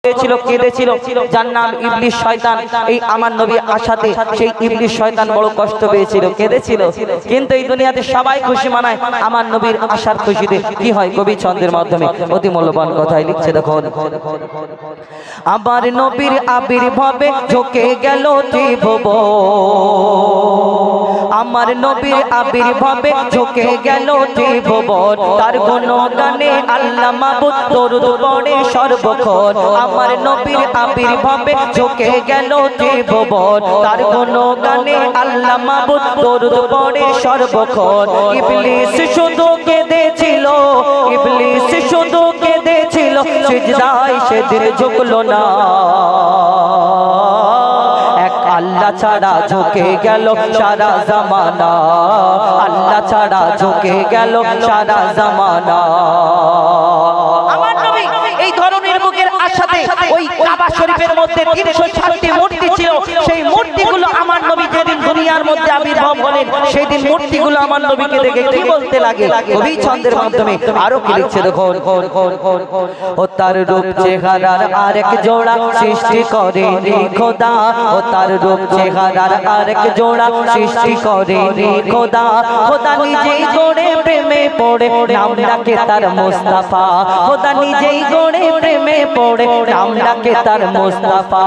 ছিল, কেঁদেছিল, যার নাম ইবলিস শয়তান। এই আমার নবী আসাতে সেই ইবলিস শয়তান বড় কষ্ট পেয়েছিল, কেঁদেছিল। কিন্তু এই দুনিয়াতে সবাই খুশি মানায়, আমার নবীর আসার খুশিতে কি হয় কবি ছন্দের মাধ্যমে অতি মূল্যবান কথাই লিখছে। দেখুন, আমার নবীর আবির্ভাবে ঝুঁকে গেল ত্রিভুবন, আমার নবীর আবির্ভাবে ঝুঁকে গেল ত্রিভুবন, তার গুণগানে আল্লাহ মাবুদ দরুদ পড়ে সর্বক্ষণ। আমার নবীর আবির্ভাবে ঝুঁকে গেল ত্রিভুবন, তার গুণগানে আল্লাহ মাবুদ দরুদ পড়ে সর্বক্ষণ। ইবলিস শুধু কেঁদেছিল, ইবলিস শুধু কেঁদেছিল, সিজদায় সেদিন ঝুঁকলো না। এক আল্লাহ ছাড়া ঝুঁকে গেল সারা জামানা, আল্লাহ ছাড়া ঝুঁকে গেল সারা জামানা। আমার নবী এই ধরনের বুকের আশাতে ওই কাবা শরীফের মধ্যে 360টি মূর্তি ছিল, সেই মূর্তিগুলো আমার নবী যেদিন দুনিয়ার মধ্যে আবির্ভাব হলেন, সেই দিন মূর্তিগুলো আমার নবীকে দেখে কি বলতে লাগে কবি ছন্দের মাধ্যমে আরো কি লিখছে। দেখুন, ও তার রূপ চেহারার আরেক জোড়া সৃষ্টি করেনি খোদা, ও তার রূপ চেহারার আরেক জোড়া সৃষ্টি করেনি খোদা। খোদা নিজেই গড়ে প্রেমে পড়ে নাম ডাকে তার মুস্তাফা, খোদা নিজেই গড়ে প্রেমে পড়ে নাম ডাকে তার মুস্তাফা।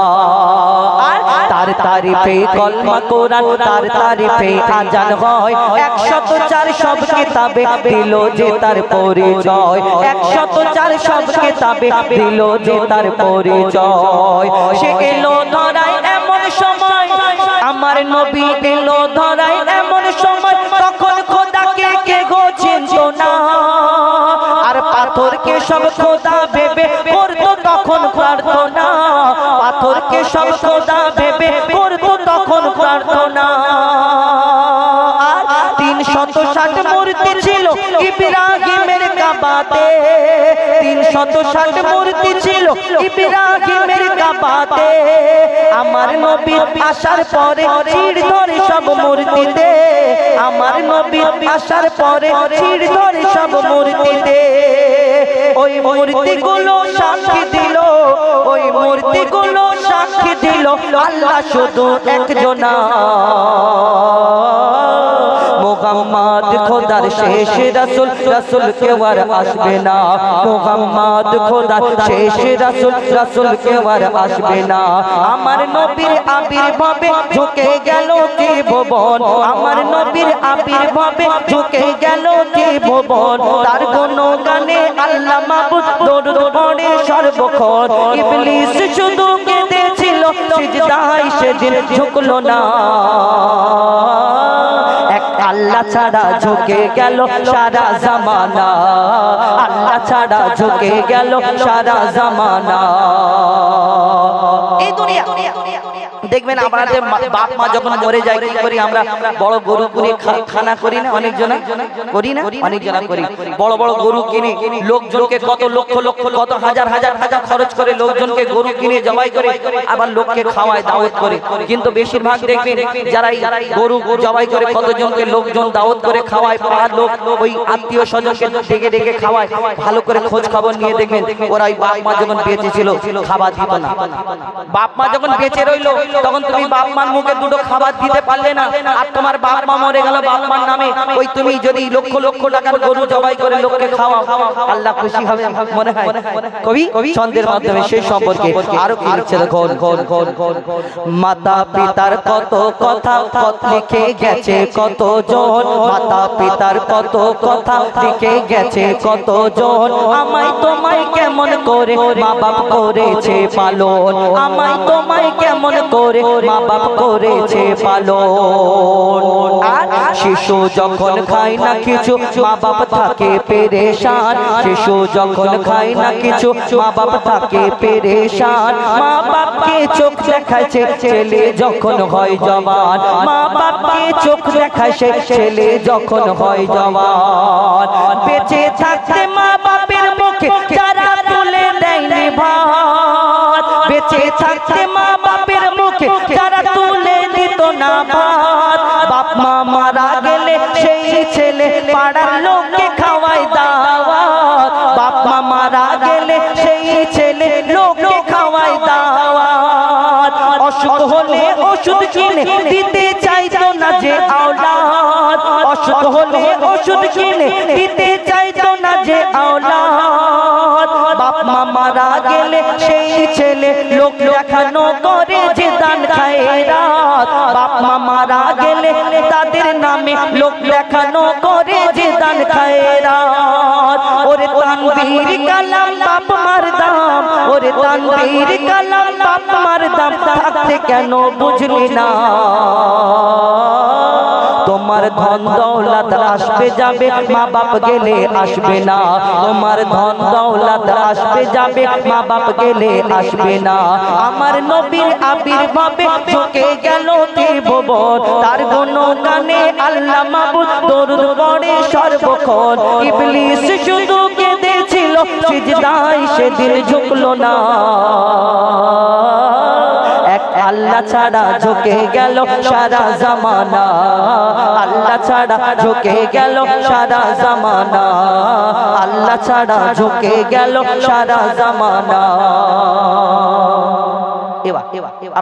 তার তারিফে কলমা কোরআন, তার তারিফে আজান হয়, 104 সব কিতাবে দিল যে তার পরিচয়, 104 সব কিতাবে দিল যে তার পরিচয়। সে এলো ধরায় এমন সময়, আমার নবী এলো ধরায় এমন সময়, তখন খোদাকে কে গো চিনতো না। আর পাথরকে সব খোদা ভেবে করতো তখন প্রার্থনা, পাথরকে সব খোদা ভেবে করতো তখন প্রার্থনা। 360 মূর্তি ছিল ইব্রাহিমের কাবাতে, 360 মূর্তি ছিল ইব্রাহিমের কাবাতে। আমার নবী আসার পরে চিড় ধরে সব মূর্তিতে, আমার নবী আসার পরে চিড় ধরে সব মূর্তিতে। ওই মূর্তিগুলো সাক্ষী দিল, ওই মূর্তিগুলো সাক্ষী দিল আল্লাহ শুধু একজনা। মুহাম্মদ খোদার শেষ রাসূল, রাসূল কেউ আর আসবে না। মুহাম্মদ খোদার শেষ রাসূল, রাসূল কেউ আর আসবে না। আমার নবীর আবির্ভাবে ঝুঁকে গেল ত্রিভুবন, আমার নবীর আবির্ভাবে ঝুঁকে গেল ত্রিভুবন, তার গুণগানে আল্লাহ মাবুদ দরুদ পড়ে সর্বক্ষণ। ইবলিস শুধু কেঁদেছিল, সিজদায় সেদিন ঝুঁকলো না। আল্লাহ ছাড়া ঝুঁকে গেল সারা জামানা, আল্লাহ ছাড়া ঝুঁকে গেল সারা জামানা। এই দুনিয়া দেখবেন আমাদের বাপ মা যখন মরে যায় কি করি আমরা, বড় গরু কিনে খানা করি না, অনেকজন করি না, অনেকজন করি। বড় বড় গরু কিনে লোকজনকে কত লক্ষ লক্ষ কত হাজার হাজার টাকা খরচ করে লোকজনকে গরু কিনে জবাই করে আবার লোককে খাওয়ায় দাওয়াত করে। কিন্তু বেশিরভাগ দেখবেন যারা গরু জবাই করে কতজনকে লোকজন দাওয়াত করে খাওয়ায়, পাড়ার লোক ওই আত্মীয় স্বজনকে ডেকে ডেকে খাওয়ায়, ভালো করে খোঁজ খবর নিয়ে দেখবেন ওরা ওই বাপ মা যখন বেঁচে ছিল খাবার দিত না। বাপ মা যখন বেঁচে রইলো তখন তুমি বাপ মার মুখে দুটো খাবার দিতে পারলে না, আর তোমার বাপ মা মরে গেল বাপ মার নামে, ওই তুমি যদি লক্ষ লক্ষ টাকার গরু জবাই করে লোককে খাওয়াও, আল্লাহ খুশি হবে মনে হয়? কবি ছন্দের মাধ্যমে সেই সম্পর্কে আরো কি লিখছে দেখুন। মাতা পিতার কত কথা লিখে গেছে কত জন, মাতা পিতার কত কথা লিখে গেছে কত জন। আমায় তোমায় কেমন করে মা বাপ করেছে পালন, আমায় তোমায় কেমন করে মা বাপ করেছে পালন। আর শিশু যখন খায় না কিছু মা বাপ থাকে পেরেশান, শিশু যখন খায় না কিছু মা বাপ থাকে পেরেশান। মা বাপকে চোখ দেখাচ্ছে ছেলে যখন হয় জওয়ান, মা বাপকে চোখ দেখাচ্ছে ছেলে যখন হয় জওয়ান। বেঁচে থাকতে মা বাপের মুখে যারা তুলে দেয়নি ভাত, বেঁচে থাকতে মা বাপের মুখে যারা তুলে দিত না ভাত। বাপ মা মারা গেলে সেই ছেলে পাড়ার লোককে খাওয়ায় দাওয়াত, বাপ মা মারা গেলে সেই ছেলে লোককে খাওয়ায় ওষুধ কিনে দিতে চাইতো না যে আওলাদ, অসুখ হলে ওষুধ কিনে দিতে চাইতো না যে আওলাদ। বাপ মা মারা গেলে সেই ছেলে লোক দেখানো করে যে দান খায়রাত। বাপ মা মারা গেলে তাদের নামে লোক দেখানো করে যে দান খায়রাত। ওরে তানবীর কালাম বাপ মার দাম, ওরে তানবীর কালাম বাপ মার দাম, থাকতে কেন বুঝলি না? তোমার ধন দৌলত আসবে যাবে, মা বাপ গেলে আসবে না। তোমার ধন দৌলত আসবে যাবে, মা বাপ গেলে আসবে না। আমার নবীর আবির্ভাবে ঝুঁকে গেল ত্রিভুবন, তার গুণগানে আল্লাহ মাবুদ দরুদ পড়ে সর্বক্ষণ। ইবলিস শুধু কেঁদেছিল সিজদায়, সেদিন ঝুঁকলো না। এক আল্লাহ ছাড়া ঝুঁকে গেল সারা জামানা, আল্লাহ ছাড়া ঝুঁকে গেল সারা জামানা, আল্লাহ ছাড়া ঝুঁকে গেল সারা জামানা।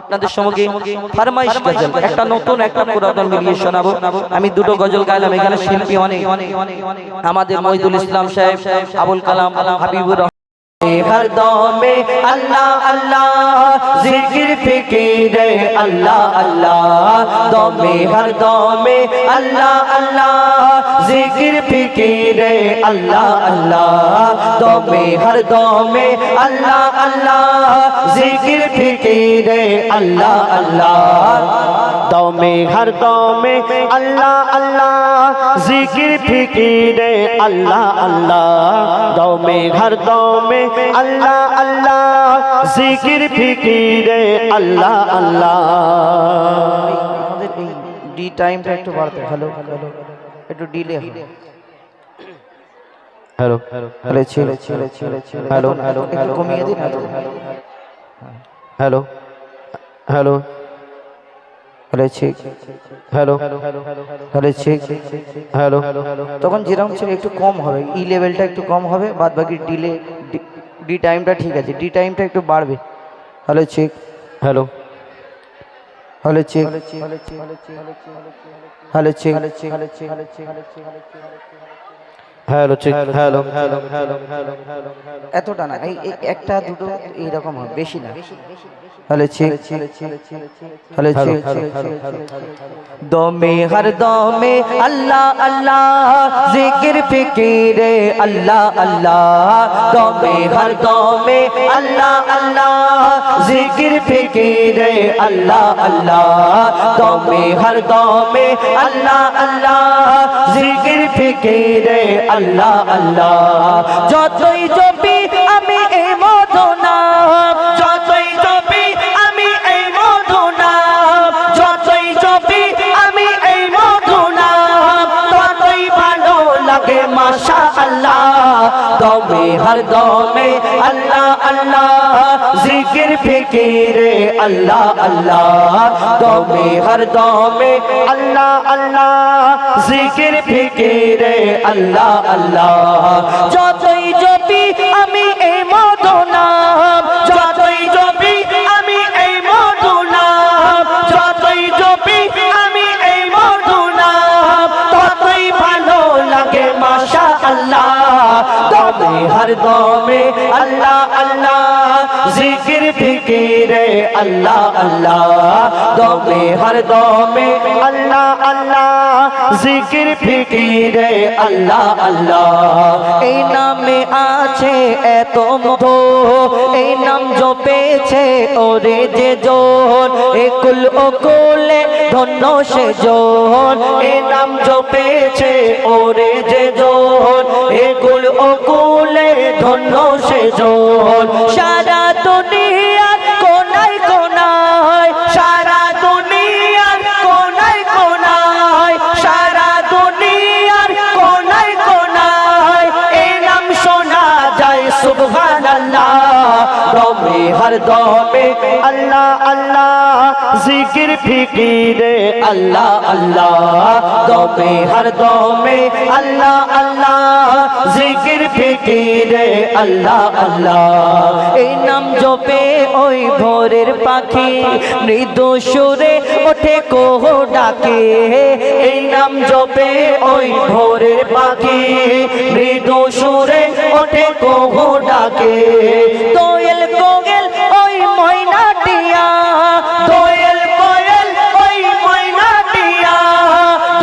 আপনাদের সঙ্গে ফরমাইশ গজল, একটা নতুন একটা পুরাতন মিলিয়ে শোনাবো। আমি দুটো গজল গাইলাম, এখানে শিল্পী অনেক, আমাদের মহিদুল ইসলাম সাহেব, আবুল কালাম হাবিবুর हर दौर में अल्लाह अल्लाह जिक्र फिक्र अल्लाह अल्लाह, दौर में हर दौर में अल्लाह अल्लाह जिक्र फिक्र अल्लाह अल्लाह, दौर में हर दौर में अल्लाह अल्लाह जिक्र फिक्र अल्लाह अल्लाह, दौर में हर दौर में अल्लाह अल्लाह जिक्र फिक्र अल्लाह अल्लाह, दौर में हर दौर में अल्लाह अल्लाह जिक्र फिक्र अल्लाह अल्लाह। डी टाइमটা একটু বাড়তে, হ্যালো হ্যালো একটু ডিলে হয়। হ্যালো হ্যালো ছেলে ছেলে ছেলে ছেলে হ্যালো হ্যালো একটু কমিয়ে দিন। হ্যালো হ্যালো হ্যালো হ্যালো ঠিক, হ্যালো হ্যালো ঠিক, হ্যালো তখন যেরকম ছিল একটু কম হবে, ই লেভেলটা একটু কম হবে, বাদ বাকি ডিলে ডি টাইমটা ঠিক আছে, ডি টাইমটা একটু বাড়বে। Hello check, hello hello check, hello check, hello check, hello hello hello এতটা না, এই একটা দুটো এইরকম হবে, বেশি না। হ্যালো চেক, হ্যালো চেক, দমে হর দমে আল্লাহ আল্লাহ জিকির ফিকিরে আল্লাহ আল্লাহ, দমে হর দমে আল্লাহ আল্লাহ জিকির ফিকিরে আল্লাহ আল্লাহ, দমে হর দমে আল্লাহ আল্লাহ জিকির ফিকিরে আল্লাহ আল্লাহ। যতই জপি আমি এই মধু নাম, যতই জপি আমি এই মধু নাম, যতই জপি আমি এই মধু নাম, ততই ভালো লাগে মাশাআল্লাহ। দমে হর দমে আল্লাহ আল্লাহ জিকির ফিকিরে আল্লাহ আল্লাহ, দমে হর দমে আল্লাহ আল্লাহ জিকির ফিকিরে আল্লাহ আল্লাহ। যতই জপি আমি এই মধু নাম, যতই জপি আমি এই মধু নাম, যতই জপি আমি এই মধু নাম, ততই ভালো লাগে মাশাআল্লাহ। দমে হর দমে আল্লাহ আল্লাহ জিকির ফিকিরে আল্লাহ আল্লাহ, দমে হর দমে আল্লাহ আল্লাহ জিকির ফিকিরে আল্লাহ আল্লাহ। এই নামে আছে এত মধু, এই নাম জপেছে ওরে যে জন, একুল ওকুলে ধন্য সে জন, এই নাম জপেছে ওরে যে জন, একুল ওকুলে ধন্য সে জন। সারা দুনিয়ার কোনায় কোনায়, সারা দুনিয়ার কোনায় কোনায়, সারা দুনিয়ার কোনায় কোনায় এই নাম শোনা যায় সুবহানাল্লাহ। দমে দমে হর দমে আল্লাহ আল্লাহ জিকির ফিকিরে আল্লাহ আল্লাহ দমে হর দমে আল্লাহ আল্লাহ জিকির ফিকিরে আল্লাহ আল্লাহ এই নাম জপে ওই ভোরের পাখি মৃদু সুরে ওঠে কোহ ডাকে এই নাম জপে ওই ভোরের পাখি মৃদু সুরে ওঠে কোহ ডাকে দোয়েল কোয়েল ওই ময়নাটিয়া দোয়েল কোয়েল ওই ময়নাটিয়া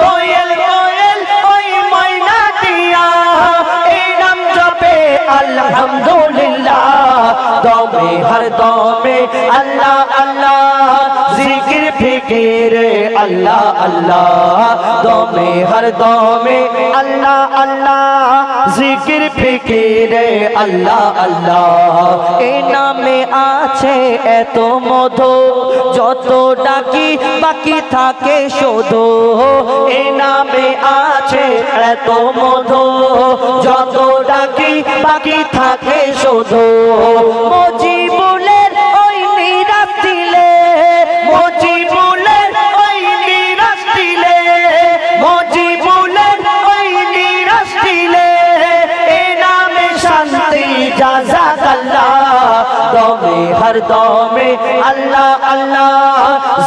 দোয়েল কোয়েল ওই ময়নাটিয়া এই নাম জপে আলহামদুলিল্লাহ দমে হর দমে আল্লাহ আল্লাহ জিকির ফিকিরে আল্লাহ আল্লাহ দমে হর দমে আল্লাহ আল্লাহ জিকির ফিকিরে আল্লাহ আল্লাহ এই নামে আছে এত মধু যত ডাকি বাকি থাকে শুধু এই নামে আছে এত মধু যত ডাকি বাকি থাকে শুধু মজিবুলের ওই নিরাশ দিলে মজিবুলের ওই নিরাশ দিলে মজিবুলের ওই নিরাশ দিলে এই নামে শান্তি জাযাকাল্লাহ দমে হর দমে আল্লাহ আল্লাহ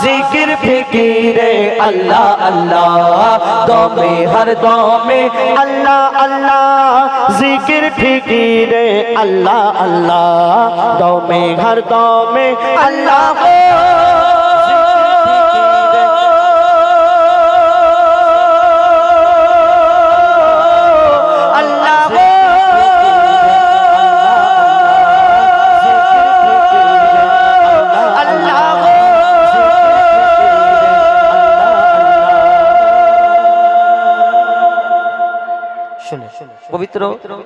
জিকির ফিকিরে আল্লাহ আল্লাহ দমে হর দমে আল্লাহ আল্লাহ জিকির ফিকিরে আল্লাহ আল্লাহ দমে হর দমে আল্লাহ পবিত্র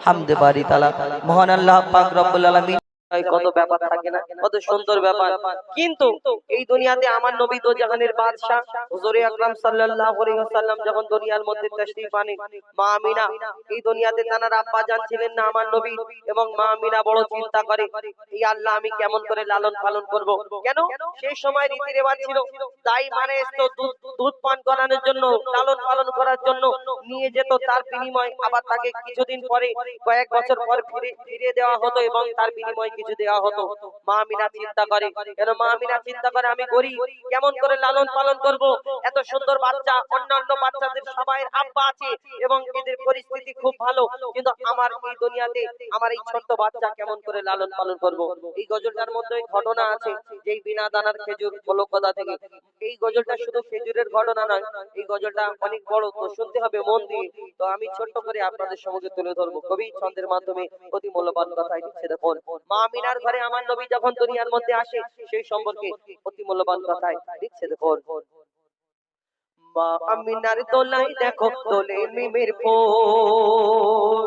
হামদে বারি তাআলা মহান আল্লাহ পাক রব্বুল আলামিন কত ব্যাপার থাকে না কত সুন্দর ব্যাপার কিন্তু এই দুনিয়াতে আমার নবী তো জাহানের বাদশা হুজুর আকরাম সাল্লাল্লাহু আলাইহি ওয়াসাল্লাম যখন দুনিয়ার মধ্যে তাশরীফ আনেন মা আমিনা এই দুনিয়াতে তানার আব্বা জান ছিলেন না আমার নবী এবং মা আমিনা বড় চিন্তা করে এই আল্লাহ আমি কেমন করে লালন পালন করব কেন সেই সময় রীতি রেওয়াজ ছিল তাই মানে তো দুধ পান করানোর জন্য লালন পালন করার জন্য নিয়ে যেত তার বিনিময়ে আবার তাকে কিছুদিন পরে কয়েক বছর পর ফিরে দেওয়া হতো এবং তার বিনিময়ে কিছু দেওয়া হতো মা আমিনা চিন্তা করে কেন মা আমিনা চিন্তা করে আমি গরিব কেমন করে লালন পালন করব এত সুন্দর বাচ্চা অন্যান্য বাচ্চাদের সবাই আব্বা আছে এবং এদের পরিস্থিতি খুব ভালো কিন্তু আমার এই দুনিয়াতে আমার এই ছোট বাচ্চা কেমন করে লালন পালন করব এই গজলটার মধ্যে ঘটনা আছে যেই বিনা দানার খেজুর কলকাতা থেকে এই গজলটা শুধু খেজুরের ঘটনা নয় এই গজলটা অনেক বড় তো শুনতে হবে মন দিয়ে তো আমি ছোট করে আপনাদের সঙ্গে তুলে ধরব কবি ছন্দের মাধ্যমে অতি মূল্যবান কথা লিখছে দেখুন মা আমিনার ঘরে আমার নবী যখন দুনিয়ার মধ্যে আসে সেই সম্পর্কে অতি মূল্যবান কথা লিখছে দেখুন মা আমিনার দোলাই দেখো দোলে মিমের ফুল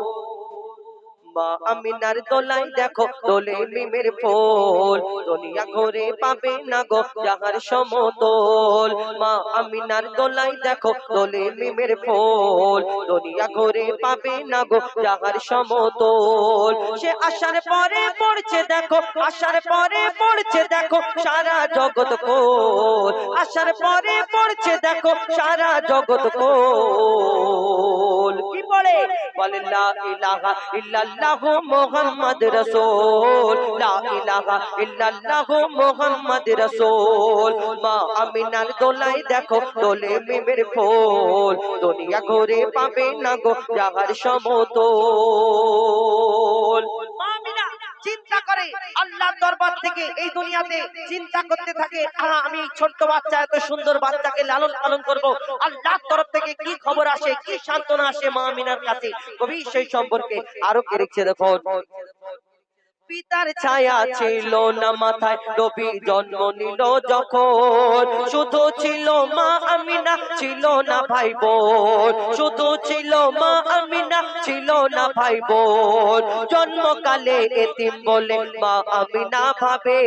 মা আমিনার দোলাই দেখো দোলে মিমের ফুল দুনিয়া ঘুরে পাবে না গো যাহার সমতল মা আমিনার দোলাই দেখো দোলে মিমের ফুল দুনিয়া ঘুরে পাবে না গো যাহার সমতল সে আসার পরে পড়ছে দেখো আসার পরে পড়ছে দেখো সারা জগৎ কোল আসার পরে পড়ছে দেখো সারা জগৎ কোল কি পড়ে বলে লা ইলাহা ইল্লাল্লাহু মুহাম্মদ রাসূল লা ইলাহা ইল্লাল্লাহু মুহাম্মদ রাসূল মা আমিনার দোলাই দেখো দোলে মিমের ফুল দুনিয়া ঘুরে পাবে না গো যাহার সমতল মা আমিনা চিন্তা করে আল্লাহর দরবার থেকে এই দুনিয়াতে চিন্তা করতে থাকে আমি ছোট্ট বাচ্চা এত সুন্দর বাচ্চাকে লালন পালন করব আল্লাহর তরফ থেকে কি খবর আসে কি সান্ত্বনা আসে মা আমিনার কাছে কবি সেই সম্পর্কে আরো কি লিখছে দেখো পিতার ছায়া ছিল না মাথায় নবী জন্ম নিল যখন শুধু ছিল মা আমিনা ছিল না ভাই বোন শুধু ছিল মা আমিনা ছিল না ভাই বোন জন্মকালে এতিম বলে মা আমিনা ভাবে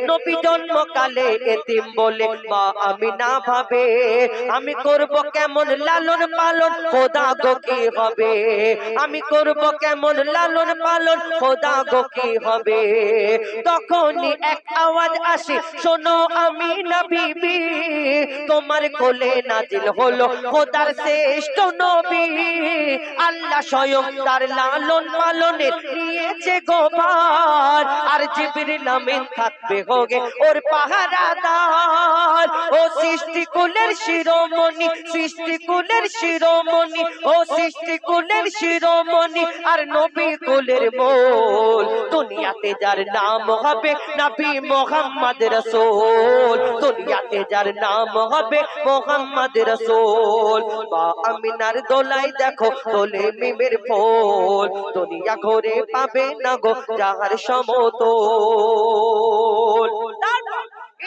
নবী জন্মকালে এতিম বলে মা আমিনা ভাবে আমি করব কেমন লালন পালন খোদা গো কি হবে আমি করব কেমন লালন পালন খোদা গো কি কি হবে। তখনই এক আওয়াজ আসে, শোনো আমিনা বিবি, তোমার কোলে নাজিল হলো খোদার শ্রেষ্ঠ নবী। আল্লাহ স্বয়ং তার লালন পালনে নিয়েছে গোবার, আর জিবরিল আমিন থাকবে হোগে ওর পাহারাদার। ও সৃষ্টিকুলের শিরোমণি, সৃষ্টিকুলের শিরোমণি, ও সৃষ্টিকুলের শিরোমণি, আর নবী কুলের মোল। দুনিয়াতে যার নাম হবে নবী মুহাম্মদ রাসূল, দুনিয়াতে যার নাম হবে মুহাম্মদ রাসূল। বা আমিনার দোলাই দেখো দোলে মিমের ফুল, দুনিয়া ঘুরে পাবে না গো যাহার সমতল।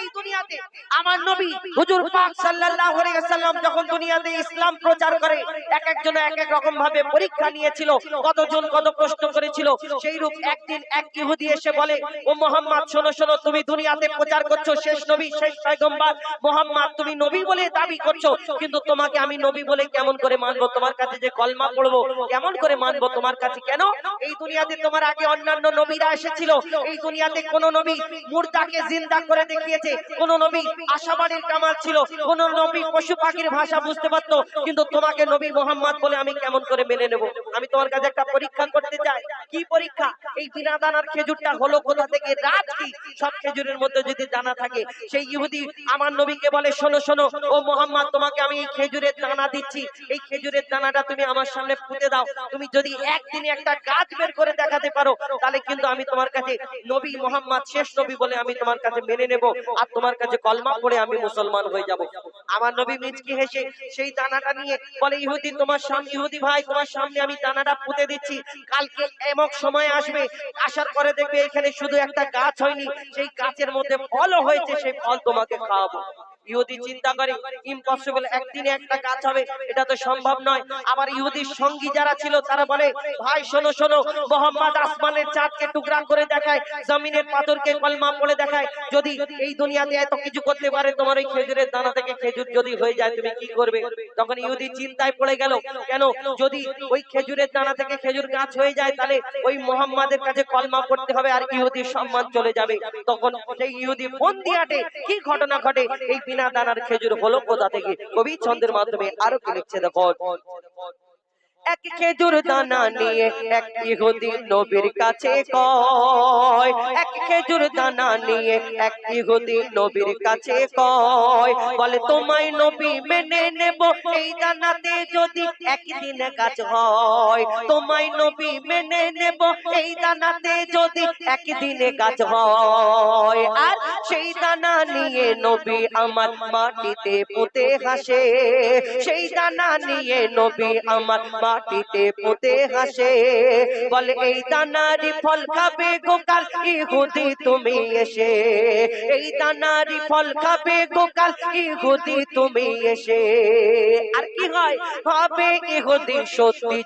এই দুনিয়াতে আমার নবী হুজুর পাক সাল্লাল্লাহু আলাইহি ওয়াসাল্লাম যখন দুনিয়াতে ইসলাম প্রচার করে, এক একজন এক এক রকম ভাবে পরীক্ষা নিয়েছিল, কতজন কত প্রশ্ন করেছিল। সেই রূপ একদিন এক ইহুদি এসে বলে, ও মুহাম্মদ শোনো শোনো, তুমি দুনিয়াতে প্রচার করছো শেষ নবী শেষ পয়গম্বর মুহাম্মদ, তুমি নবী বলে দাবি করছো, কিন্তু তোমাকে আমি নবী বলে কেমন করে মানবো? তোমার কাছে যে কলমা পড়বো কেমন করে মানবো তোমার কাছে? কেন? এই দুনিয়াতে তোমার আগে অন্যান্য নবীরা এসেছিল, এই দুনিয়াতে কোন নবী মুর্দাকে জিন্দা করে দেখিয়েছে, কোন নবী আশাবাদীর কামাল ছিল, কোন নবী পশু পাখির ভাষা বুঝতে পারতো, কিন্তু তোমাকে নবী মুহাম্মদ বলে আমি কেমন করে মেনে নেব? আমি তোমার কাছে একটা পরীক্ষা করতে চাই। কি পরীক্ষা? এই বিনা দানার খেজুরটা হলো কোথা থেকে, রাত কি? সব খেজুরের মধ্যে যদি দানা থাকে। সেই ইহুদি আমার নবীকে বলে, শোনো শোনো ও মুহাম্মদ, তোমাকে আমি এই খেজুরের দানা দিচ্ছি, এই খেজুরের দানাটা তুমি আমার সামনে পুঁতে দাও, তুমি যদি একদিনে একটা গাছ বের করে দেখাতে পারো, তাহলে কিন্তু আমি তোমার কাছে নবী মুহাম্মদ শেষ নবী বলে আমি তোমার কাছে মেনে নেব, আর তোমার কাছে কলমা পড়ে আমি মুসলমান হয়ে যাব। আমার নবী মিচকি হেসে সেই দানাটা নিয়ে বলে, ইহুদি তোমার সামনে, ইহুদি ভাই তোমার সামনে আমি দানাটা পুঁতে দিচ্ছি, কালকে এমক সময় আসবে, আসার পরে দেখবে এখানে শুধু একটা গাছ হয়নি, সেই গাছের মধ্যে ফলও হয়েছে, সেই ফল তোমাকে খাওয়াবো। ইহুদি চিন্তা করে ইম্পসিবল, একদিনে একটা গাছ হবে, এটা তো সম্ভব নয়। আবার ইহুদির সঙ্গী যারা ছিল তারা বলে, ভাই শোনো শোনো, মুহাম্মদ আসমানের চাঁদকে টুকরা করে দেখায়, জমিনের পাথরকে কলমা পড়ে দেখায়, যদি এই দুনিয়াতে এত কিছু করতে পারে, তোমার ওই খেজুরের দানা থেকে খেজুর যদি হয়ে যায় তুমি কি করবে? তখন ইহুদি চিন্তায় পড়ে গেল, কেন যদি ওই খেজুরের দানা থেকে খেজুর গাছ হয়ে যায়, তাহলে ওই মুহাম্মাদের কাছে কলমা পড়তে হবে আর ইহুদির সম্মান চলে যাবে। তখন সেই ইহুদি ফোন দিয়ে আটে, কি ঘটনা ঘটে, এই বিনা দানার খেজুর হলো কোথা থেকে? কবি ছন্দের মাধ্যমে আরো কি লিখছে দেখো। এক খেজুর দানা নিয়ে এক ইহুদি নবীর কাছে কয়, এক খেজুর দানা নিয়ে এক ইহুদি নবীর কাছে কয়, বলে তোমায় নবী মেনে নেব এই দানাতে যদি একদিন গাছ হয়, তোমায় নবী মেনে নেব এই দানাতে যদি একদিন গাছ হয়। আর সেই দানা নিয়ে নবী আমার মাটিতে পুঁতে হাসে, সেই দানা নিয়ে নবী আমার মাটিতে পুঁতে হাসে, বলে এই দানারই ফল খাবে গোকাল ইহুদি তুমি এসে, এই দানারই ফল খাবে গোকাল ইহুদি তুমি এসে। আর কি হয়, ভাবে ইহুদি সত্যি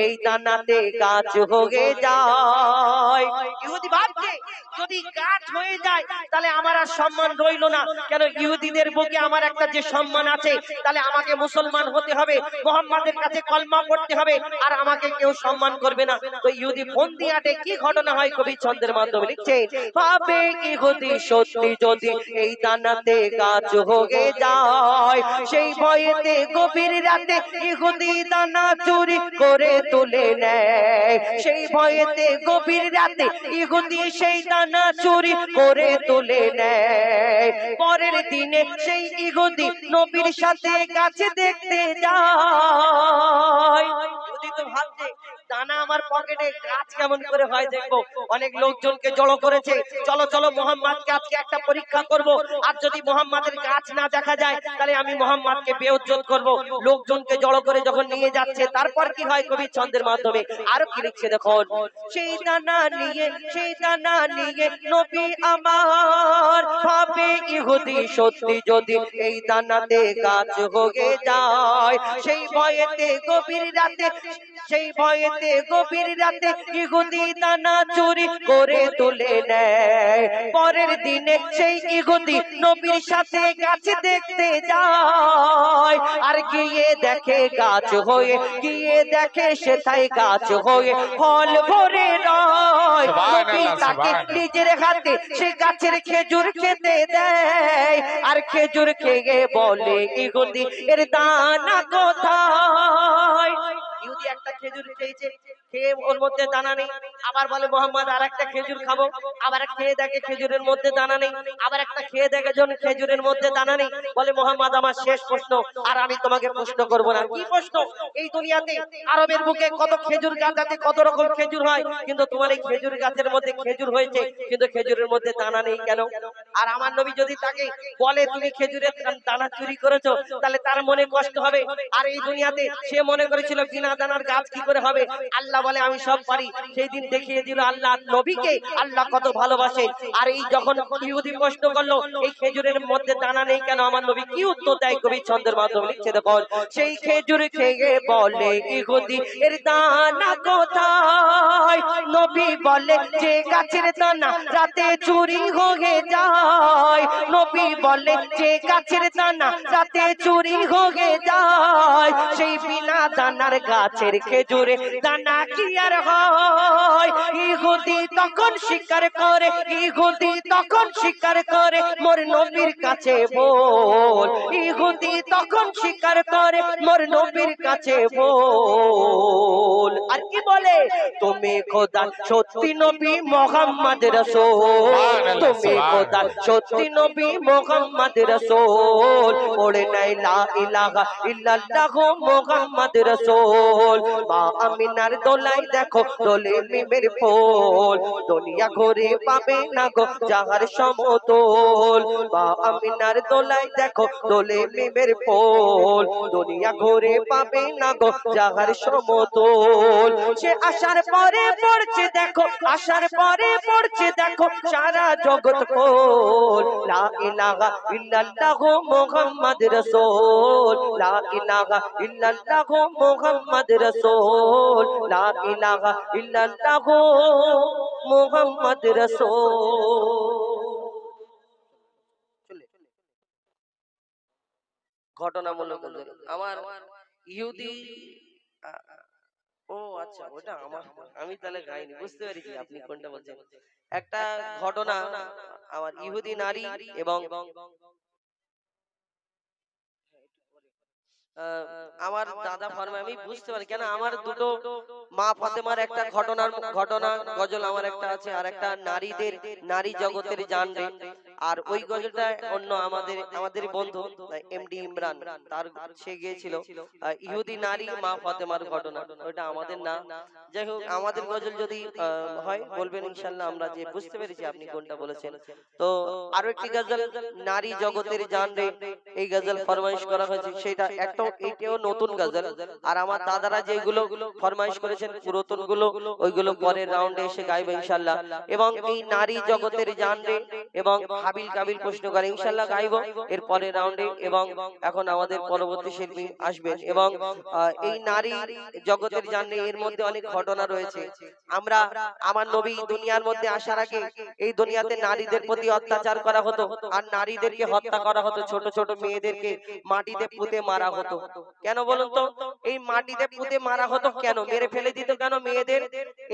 এই দানাতে গাছ হয়ে যায়। ইহুদি ভাবছে যদি গাছ হয়ে যায় তাহলে আমার আর সম্মান রইল না, কেন ইহুদিদের বুকে আমার একটা যে সম্মান আছে, তাহলে আমাকে মুসলমান হতে হবে, মুহাম্মাদের কাছে কলমা পড়তে হবে, আর আমাকে কেউ সম্মান করবে না। তো ইহুদি ফোন দিয়ে আটে, কি ঘটনা হয় কবি ছন্দের মাধ্যমে লিখছে, ভাবে ইহুদি সত্যি যদি এই দানাতে গাছ হয়ে যায়, সেই ভয়েতে গভীর রাতে ইহুদি দানা চুরি করে তুলে নেয়, সেই ভয়েতে গভীর রাতে ইহুদি সেই দানা চুরি করে তুলে নেয়। পরের দিনে সেই ইহুদি নবীর সাথে গাছে দেখতে যায়। ইহুদি তো ভাবছে দানা আমার পকেটে, গাছ কেমন করে হয় দেখবো। অনেক লোকজনকে জড়ো করেছে, চলো চলো মুহাম্মদকে আজকে একটা পরীক্ষা করব, আর যদি মুহাম্মাদের গাছ না দেখা যায় তাহলে আমি মুহাম্মদকে বেইজ্জত করব। লোকজনকে জড়ো করে যখন নিয়ে যাচ্ছে, তারপর কি হয় কবি ছন্দের মাধ্যমে আরো কি লিখছে দেখুন, সেই দানা নিয়ে, সেই দানা নিয়ে নবী আমার ভাবে ইহুদি সত্যি যদি এই দানাতে গাছ হয়ে যায়, সেই ভয়েতে গভীর রাতে, সেই ভয়েতে গভীর রাতে ইহুদি দানা চুরি করে তুলে নেয়। পরের দিনে সেই ইহুদি নবীর সাথে গাছ দেখতে যায়, আর গিয়ে দেখে গাছ হয়ে, গিয়ে দেখে সেটাই গাছ হয়ে ফল ভরে রয়। নবী তাকে নিজের হাতে সে গাছের খেজুর খেতে দেয়, আর খেজুর খেয়ে বলে ইহুদি এর দানা কোথায়? ইহুদি একটা খেজুর খেয়েছে, খেয়ে ওর মধ্যে দানা নেই, আবার বলে মোহাম্মদ আর একটা খেজুর খাবো, আবার খেয়ে দেখে খেজুরের মধ্যে দানা নেই, আবার একটা খেয়ে দেখে জন খেজুরের মধ্যে দানা নেই, বলে মোহাম্মদ আমার শেষ প্রশ্ন, আর আমি তোমাকে প্রশ্ন করব না। কি প্রশ্ন? এই দুনিয়াতে আরবের বুকে কত খেজুর গাছ আছে, কত রকম খেজুর হয়, কিন্তু তোমার এই খেজুর গাছের মধ্যে খেজুর হয়েছে, কিন্তু খেজুরের মধ্যে দানা নেই কেন? আর আমার নবী যদি তাকে বলে তুমি খেজুরের দানা চুরি করেছো, তাহলে তার মনে কষ্ট হবে। আর এই দুনিয়াতে সে মনে করেছিল বিনা দানার গাছ কি করে হবে। আল্লাহ বলে আমি সব পারি। সেই দিন দেখিয়ে দিল আল্লাহ নবীকে আল্লাহ কত ভালোবাসে। আর এই যখন ইহুদি প্রশ্ন করলো এই খেজুরের মধ্যে দানা নেই কেন, আমার নবী কি উত্তর দেয় কবি ছন্দের মাধ্যমে লিখছে দেখো, সেই খেজুর খেয়ে বলে ইহুদি এর দানা কোথায়? নবী বলে যে গাছের দানা রাতে চুরি হয়ে যায়, নবী বলে যে গাছের দানা রাতে চুরি হয়ে যায়, সেই বিনা দানার গাছের খেজুরে দানা কি আর হয়? ইহুদি তখন স্বীকার করে, ইহুদি তখন স্বীকার করে মোর নবীর কাছে বল, ইহুদি তখন স্বীকার করে মোর নবীর কাছে বল। আর কি বলে? তুমি খোদা সত্যি নবী মুহাম্মদ রাসূল, তুমি খোদা সত্যি নবী মুহাম্মদ রাসূল, পড়ে নাই লা ইলাহা ইল্লাল্লাহ মুহাম্মদ রাসূল। মা আমিনার দোলাই দেখো দোলে মিমের ফুল, দুনিয়া ঘুরে পাবে না গো যাহার সমতল। মা আমিনার দোলাই দেখো দোলে মিমের ফুল, দুনিয়া ঘুরে পাবে না গো যাহার সমতল। সে আসার পরে পড়ছে দেখো, আসার পরে পড়ছে দেখো সারা জগৎ খোল, লা ইলাহা ইল্লাল্লাহ মুহাম্মদ রাসূল, লা ইলাহা ইল্লাল্লাহ মুহাম্মদ রাসূল, লা ইলাহা ইল্লাল্লাহ মুহাম্মদ রাসূল। ঘটনামূলক আমার ইহুদি ও আচ্ছা ওটা আমার, আমি তাহলে গাইনি, বুঝতে পেরেছি আপনি কোনটা বলছেন। একটা ঘটনা, আমার ইহুদি নারী এবং আমার দাদা ফরমায়, আমি বুঝতে পারি কেন আমার দুটো মা ফাতেমার একটা ঘটনা গজল আমার একটা আছে, আর একটা নারীদের নারী জগতের জানবে, আর ওই গজলটা অন্য আমাদের বন্ধু এমডি ইমরান, তার সে গিয়েছিল ইহুদি নারী মা ফাতেমার ঘটনা, ওটা আমাদের না। যাই হোক আমাদের গজল যদি হয় বলবেন ইনশাআল্লাহ, আমরা যে বুঝতে পেরেছি আপনি কোনটা বলেছেন। তো আরো একটি গজল নারী জগতের জানবে, এই গজল ফরমাইশ করা হয়েছে, সেটা একটা এটাও নতুন গজল। আর আমার দাদারা যেগুলো ফরমাইশ করেছেন পুরাতন গুলো, ওইগুলো পরের রাউন্ডে এসে গাইবে ইনশাআল্লাহ। এবং এই নারী জগতের জানবে এবং হাবিল কাবিল প্রশ্ন করে ইনশাআল্লাহ গাইবো এর পরের রাউন্ডে। এবং এখন আমাদের পরবর্তী শিল্পী আসবেন, এবং এই নারী জগতের জানবে এর মধ্যে অনেক ঘটনা রয়েছে। আমরা আমার নবী দুনিয়ার মধ্যে আসার আগে এই দুনিয়াতে নারীদের প্রতি অত্যাচার করা হতো, আর নারীদেরকে হত্যা করা হতো, ছোট ছোট মেয়েদেরকে মাটিতে পুঁতে মারা হতো। কেন বলুন তো? এই মাটিতে পুঁতে মারা হতো কেন, মেরে ফেলে দিত কেন মেয়েদের?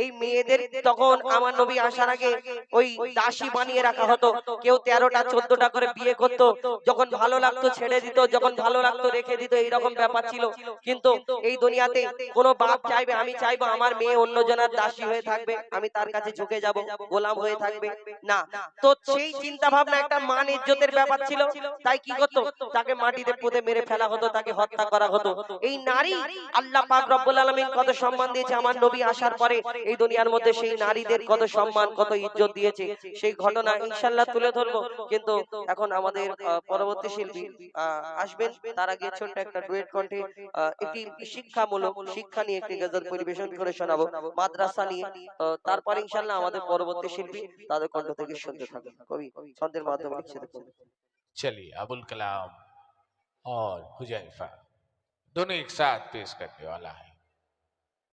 এই মেয়েদের তখন আমার নবী আসার আগে ওই দাসী বানিয়ে রাখা হতো। কেউ 13টা 14টা করে বিয়ে করত, যখন ভালো লাগতো ছেড়ে দিত, যখন ভালো লাগতো রেখে দিত, এইরকম ব্যাপার ছিল। কিন্তু এই দুনিয়াতে কোনো বাপ চাইবে, আমি চাইবো আমার মেয়ে অন্য জনের দাসী হয়ে থাকবে, আমি তার কাছে ঝুঁকে যাব, গোলাম হয়ে থাকবে না। তো সেই চিন্তা ভাবনা একটা মান ইজ্জতের ব্যাপার ছিল, তাই কি করতো, তাকে মাটিতে পুঁতে মেরে ফেলা হতো, তাকে হত্যা করা হতো। এই নারী আল্লাহ পাক রব্বুল আলামিন কত সম্মান দিয়েছে আমার নবী আসার পরে এই দুনিয়ার মধ্যে, সেই নারীদের কত সম্মান কত ইজ্জত দিয়েছে, সেই ঘটনা ইনশাআল্লাহ তুলে ধরবো। কিন্তু এখন আমাদের পরবর্তী শিল্পী আসবেন, তার আগে ছোট্ট একটা ডুয়েট কণ্ঠে একটি শিক্ষামূলক শিক্ষা নিয়ে একটি গজল পরিবেশন করে শোনাবো মাদ্রাসা নিয়ে। তারপরে ইনশাআল্লাহ আমাদের পরবর্তী শিল্পী তাদের কণ্ঠ থেকে শুনতে থাকুন। কবি ছন্দের মাধ্যমে লিখছে দেখুন। चलिए अबुल कलाम और हुजैफा दोनों एक साथ पेश करने वाला है।